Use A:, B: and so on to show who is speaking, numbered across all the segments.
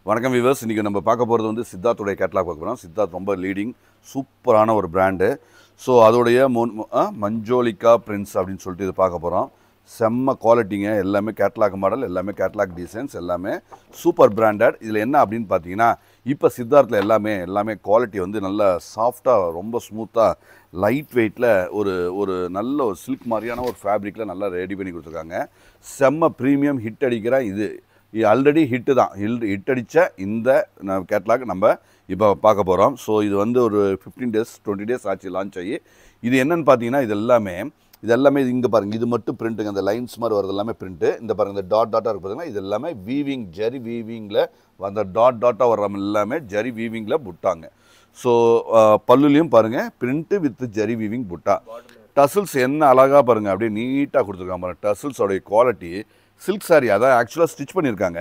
A: வணக்கம் வியூவர்ஸ். இன்றைக்கி நம்ம பார்க்க போகிறது வந்து சித்தார்த்துடைய கேட்லாக் பார்க்க போகிறோம். சித்தார்த் ரொம்ப லீடிங் சூப்பரான ஒரு பிராண்டு. ஸோ அதோடைய மஞ்சோலிகா பிரின்ஸ் அப்படின்னு சொல்லிட்டு இது பார்க்க போகிறோம். செம்ம குவாலிட்டிங்க. எல்லாமே கேட்லாக் மாடல், எல்லாமே கேட்லாக் டிசைன்ஸ், எல்லாமே சூப்பர் பிராண்டட். இதில் என்ன அப்படின்னு பார்த்தீங்கன்னா, இப்போ சித்தார்த்தில் எல்லாமே குவாலிட்டி வந்து நல்ல சாஃப்டாக, ரொம்ப ஸ்மூத்தாக, லைட் வெயிட்டில் ஒரு நல்ல ஒரு சில்க் மாதிரியான ஒரு ஃபேப்ரிக்கில் நல்லா ரெடி பண்ணி கொடுத்துருக்காங்க. செம்ம ப்ரீமியம் ஹிட் அடிக்கிற இது ஆல்ரெடி ஹிட்டு தான். ஹிட் அடித்த இந்த கேட்லாக் நம்ம இப்போ பார்க்க போகிறோம். ஸோ இது வந்து ஒரு 15 days 20 days ஆச்சு லான்ச் ஆகி. இது என்னென்னு பார்த்தீங்கன்னா, இது எல்லாமே இங்கே பாருங்கள். இது மட்டும் பிரிண்ட்டுங்க. அந்த லைன்ஸ் மாதிரி வரது எல்லாமே பிரிண்ட்டு. இந்த பாருங்கள், இந்த டாட்டாக இருக்குது பார்த்தீங்கன்னா, இது எல்லாமே வீவிங், ஜரி வீவிங்கில் அந்த டாட்டாக வர்ற எல்லாமே ஜரி வீவிங்கில் புட்டாங்க. ஸோ பல்லுலேயும் பாருங்கள், பிரிண்ட்டு வித் ஜரி வீவிங் புட்டா. டசில்ஸ் என்ன அழகாக பாருங்கள், அப்படியே நீட்டாக கொடுத்துருக்காங்க பாருங்கள். டசில்ஸோடைய குவாலிட்டி சில்க் சாரி அதான் ஆக்சுவலாக ஸ்டிச் பண்ணியிருக்காங்க.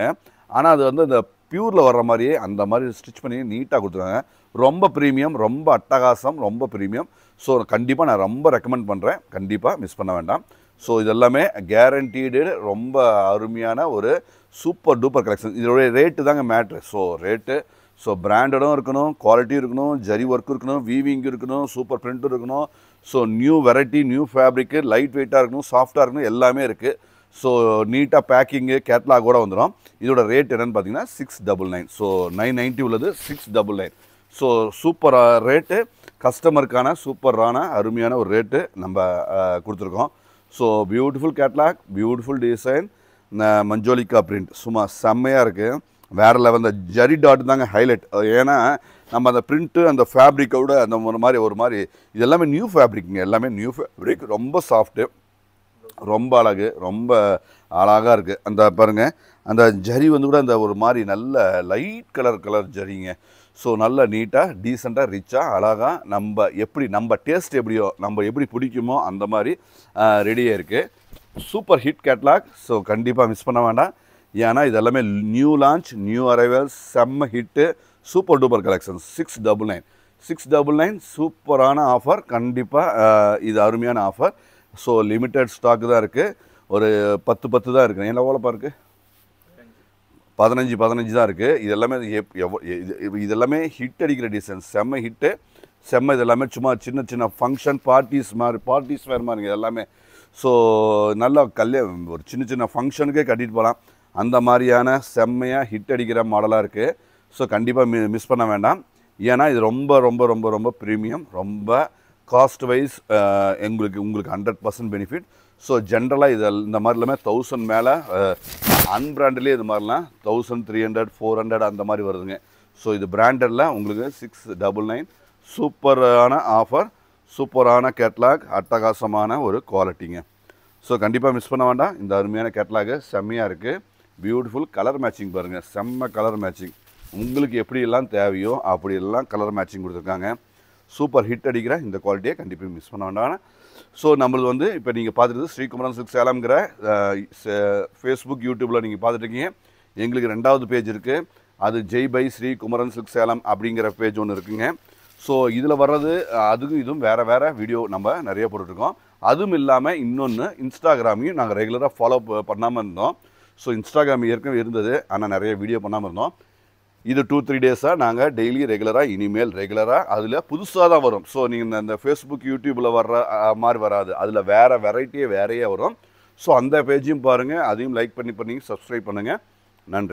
A: ஆனால் அது வந்து இந்த பியூரில் வர்ற மாதிரியே அந்த மாதிரி ஸ்டிச் பண்ணி நீட்டாக கொடுத்துருக்காங்க. ரொம்ப ப்ரீமியம், ரொம்ப அட்டகாசம், ரொம்ப ப்ரீமியம். ஸோ கண்டிப்பாக நான் ரொம்ப ரெக்கமெண்ட் பண்ணுறேன். கண்டிப்பாக மிஸ் பண்ண வேண்டாம். ஸோ இதெல்லாமே கேரண்டீடு, ரொம்ப அருமையான ஒரு சூப்பர் டூப்பர் கலெக்ஷன். இதோடைய ரேட்டு தாங்க மேட்ரு. ஸோ ரேட்டு, ஸோ பிராண்டடும் இருக்கணும், குவாலிட்டி இருக்கணும், ஜரி ஒர்க் இருக்கணும், வீவிங் இருக்கணும், சூப்பர் பிரிண்ட்டும் இருக்கணும். So new variety, new fabric, light வெயிட்டாக இருக்கணும், சாஃப்டாக இருக்கணும், எல்லாமே இருக்குது. ஸோ நீட்டாக பேக்கிங்கு கேட்லாக் கூட வந்துடும். இதோட ரேட் என்னென்னு பார்த்தீங்கன்னா 699. ஸோ 990 உள்ளது 699. ஸோ சூப்பர் ரேட்டு, கஸ்டமருக்கான சூப்பரான அருமையான ஒரு ரேட்டு நம்ம கொடுத்துருக்கோம். So beautiful catalogue, beautiful design, மஞ்சோலிகா பிரிண்ட் சும்மா செம்மையாக இருக்குது. வேறு லெவல். இந்த ஜரி டாட் தாங்க ஹைலைட். ஏன்னா நம்ம அந்த பிரிண்ட்டு, அந்த ஃபேப்ரிக்கோட அந்த ஒரு மாதிரி இது எல்லாமே நியூ ஃபேப்ரிக்குங்க. எல்லாமே நியூ ஃபேப்ரிக், ரொம்ப சாஃப்ட்டு, ரொம்ப அழகு, ரொம்ப அழகாக இருக்குது. அந்த பாருங்கள், அந்த ஜரி வந்து கூட அந்த ஒரு மாதிரி நல்ல லைட் கலர் ஜரிங்க. ஸோ நல்ல நீட்டாக, டீசெண்டாக, ரிச்சாக, அழகாக, நம்ம டேஸ்ட் எப்படியோ, நம்ம எப்படி பிடிக்குமோ அந்த மாதிரி ரெடியாக இருக்குது. Super hit catalogue. ஸோ கண்டிப்பாக மிஸ் பண்ண வேண்டாம். ஏன்னா இது எல்லாமே நியூ லான்ச், நியூ அரைவல்ஸ், செம்ம ஹிட்டு, சூப்பர் டூப்பர் கலெக்ஷன். 699 சூப்பரான ஆஃபர். கண்டிப்பாக இது அருமையான ஆஃபர். ஸோ லிமிட்டட் ஸ்டாக்கு தான் இருக்குது. ஒரு 10 தான் இருக்குது. என்ன எவ்வளோப்பா இருக்குது? 15 தான் இருக்குது. இது எல்லாமே ஹிட் அடிக்கிற டிசைன்ஸ், செம்ம ஹிட்டு, செம்ம. இது எல்லாமே சும்மா சின்ன ஃபங்க்ஷன் பார்ட்டிஸ் வேறு மாதிரிங்க இது எல்லாமே. ஸோ நல்லா ஒரு சின்ன ஃபங்க்ஷனுக்கே கட்டிட்டு போகலாம். அந்த மாதிரியான செம்மையாக ஹிட் அடிக்கிற மாடலாக இருக்குது. ஸோ கண்டிப்பாக மிஸ் பண்ண வேண்டாம். ஏன்னா இது ரொம்ப ப்ரீமியம், ரொம்ப காஸ்ட் வைஸ் உங்களுக்கு 100% பெனிஃபிட். ஸோ ஜென்ரலாக இந்த மாதிரி எல்லாமே 1000 மேலே, அன்பிராண்டட்லேயே இது மாதிரிலாம் 1300 400 அந்த மாதிரி வருதுங்க. ஸோ இது பிராண்டடில் உங்களுக்கு 699. சூப்பரான ஆஃபர், சூப்பரான கேட்லாக், அட்டகாசமான ஒரு குவாலிட்டிங்க. ஸோ கண்டிப்பாக மிஸ் பண்ண வேண்டாம். இந்த அருமையான கேட்லாகு செம்மையாக இருக்குது. பியூட்டிஃபுல் கலர் மேட்சிங் பாருங்கள், செம்ம கலர் மேட்சிங். உங்களுக்கு எப்படியெல்லாம் தேவையோ அப்படியெல்லாம் கலர் மேட்சிங் கொடுத்துருக்காங்க. சூப்பர் ஹிட் அடிக்கிற இந்த குவாலிட்டியை கண்டிப்பாக மிஸ் பண்ண வேண்டாம். ஸோ நம்மளது வந்து இப்போ நீங்கள் பார்த்துட்டு ஸ்ரீகுமரன் சில்க் சேலம்ங்கிற ஃபேஸ்புக், யூடியூப்பில் நீங்கள் பார்த்துட்ருக்கீங்க. எங்களுக்கு 2வது பேஜ் இருக்குது. அது ஜெய் பை ஸ்ரீகுமரன் சில்க் சேலம் அப்படிங்கிற பேஜ் ஒன்று இருக்குங்க. ஸோ இதில் வர்றது அதுக்கும் இதுவும் வேறு வீடியோ நம்ம நிறைய போட்டுட்ருக்கோம். அதுவும் இல்லாமல் இன்னொன்று, இன்ஸ்டாகிராமையும் நாங்கள் ரெகுலராக ஃபாலோ பண்ணாமல் இருந்தோம். ஸோ இன்ஸ்டாகிராம் ஏற்கனவே இருந்தது, ஆனால் நிறைய வீடியோ பண்ணாமல் இருந்தோம். இது 2-3 டேஸாக நாங்கள் டெய்லி இனிமேல் ரெகுலராக அதில் புதுசாக தான் வரும். ஸோ நீங்கள் இந்த ஃபேஸ்புக், யூடியூப்பில் வர்ற மாதிரி வராது. அதில் வேறு வெரைட்டியே வேறையே வரும். ஸோ அந்த பேஜையும் பாருங்கள், அதையும் லைக் பண்ணி சப்ஸ்கிரைப் பண்ணுங்கள். நன்றி.